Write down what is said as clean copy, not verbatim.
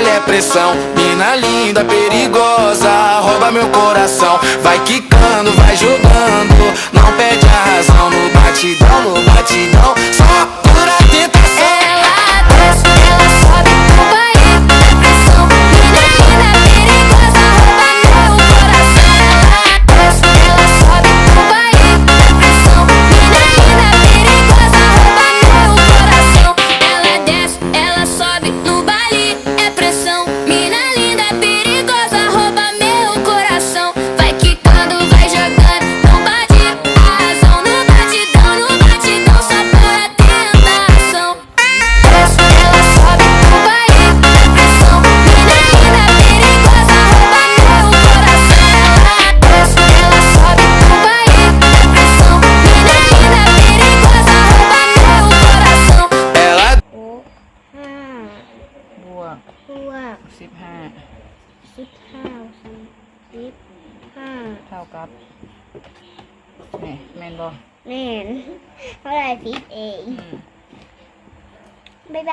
ela é pressão. Mina linda, perigosa, rouba meu coração. Vai quicando, vai jogando, não perde a razão. No batidão, só pura tentação. Ela desce, ela sobe no baile, é pressão. Mina linda, perigosa, rouba meu coração. Ela desce, ela sobe no baile, é pressão. Mina linda, perigosa, rouba meu coração. Ela desce, ela sobe no baile, é pressão. Mina linda, perigosa, rouba meu coração. Vai quicando, vai jogando, não bate a razão. No batidão, só para tentação. Desce, ela sobe no baile, é pressão. Mina linda, perigosa, rouba meu coração. Ela desce, ela sobe no baile, é pressão. Mina linda, perigosa, rouba meu coração. Ela บวก 15 เท่ากับนี่แม่นบ่ แม่นเท่าไหร่ผิดเอง อืม